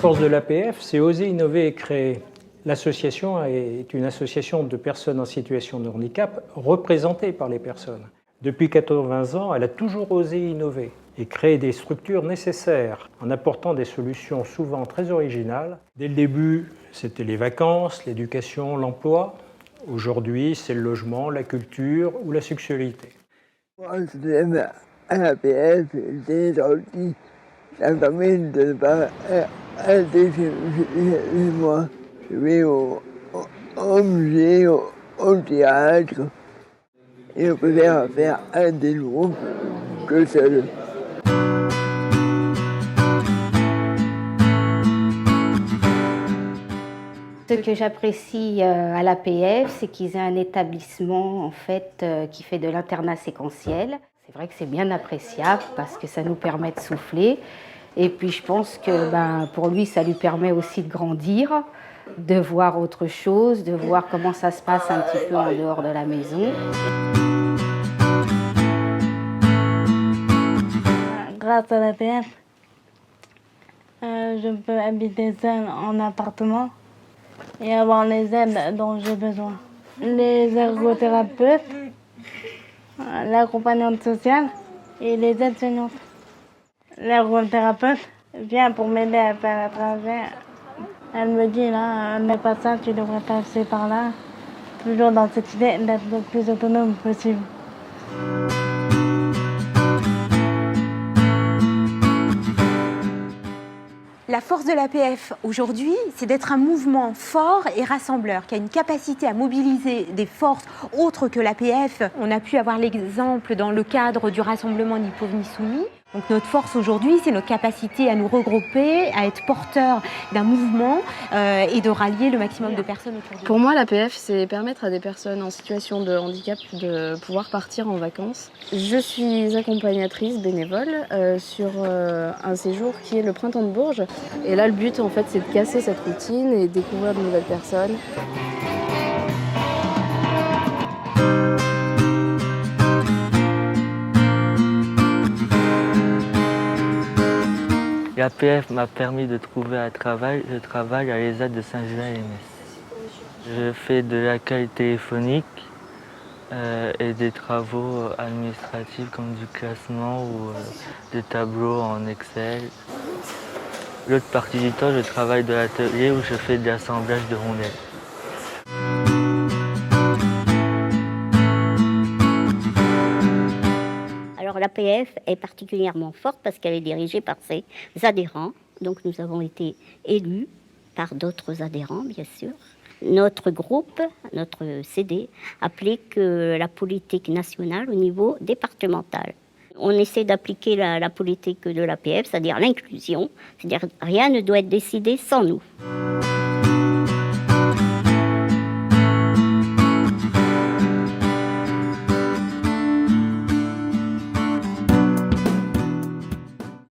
force de l'APF, c'est oser innover et créer. L'association est une association de personnes en situation de handicap représentées par les personnes. Depuis 80 ans, elle a toujours osé innover et créer des structures nécessaires en apportant des solutions souvent très originales. Dès le début, c'était les vacances, l'éducation, l'emploi. Aujourd'hui, c'est le logement, la culture ou la sexualité. Moi, je l'aime à l'APF, c'est gentil. Ça me permet de ne pas aller chez moi. Je vais au musée, au théâtre. Et on peut faire un des groupes que seul. Ce que j'apprécie à l'APF, c'est qu'ils aient un établissement en fait, qui fait de l'internat séquentiel. C'est vrai que c'est bien appréciable parce que ça nous permet de souffler. Et puis je pense que pour lui, ça lui permet aussi de grandir, de voir autre chose, de voir comment ça se passe un petit peu en dehors de la maison. Grâce à l'APF, je peux habiter seule en appartement et avoir les aides dont j'ai besoin. Les ergothérapeutes, l'accompagnante sociale et les aides soignantes. L'ergothérapeute vient pour m'aider à faire le trajet. Elle me dit là, n'aie pas ça, tu devrais passer par là. Toujours dans cette idée d'être le plus autonome possible. La force de l'APF aujourd'hui, c'est d'être un mouvement fort et rassembleur, qui a une capacité à mobiliser des forces autres que l'APF. On a pu avoir l'exemple dans le cadre du rassemblement Ni pauvres ni soumis. Donc notre force aujourd'hui, c'est notre capacité à nous regrouper, à être porteurs d'un mouvement et de rallier le maximum de personnes autour de nous. Pour moi, l'APF, c'est permettre à des personnes en situation de handicap de pouvoir partir en vacances. Je suis accompagnatrice bénévole sur un séjour qui est le Printemps de Bourges. Et là, le but, en fait, c'est de casser cette routine et découvrir de nouvelles personnes. L'APF m'a permis de trouver un travail. Je travaille à l'ESAT de Saint-Gilles-à-Metz. Je fais de l'accueil téléphonique et des travaux administratifs comme du classement ou des tableaux en Excel. L'autre partie du temps, je travaille dans l'atelier où je fais de l'assemblage de rondelles. Alors l'APF est particulièrement forte parce qu'elle est dirigée par ses adhérents. Donc nous avons été élus par d'autres adhérents, bien sûr. Notre groupe, notre CD, applique la politique nationale au niveau départemental. On essaie d'appliquer la politique de l'APF, c'est-à-dire l'inclusion, c'est-à-dire rien ne doit être décidé sans nous.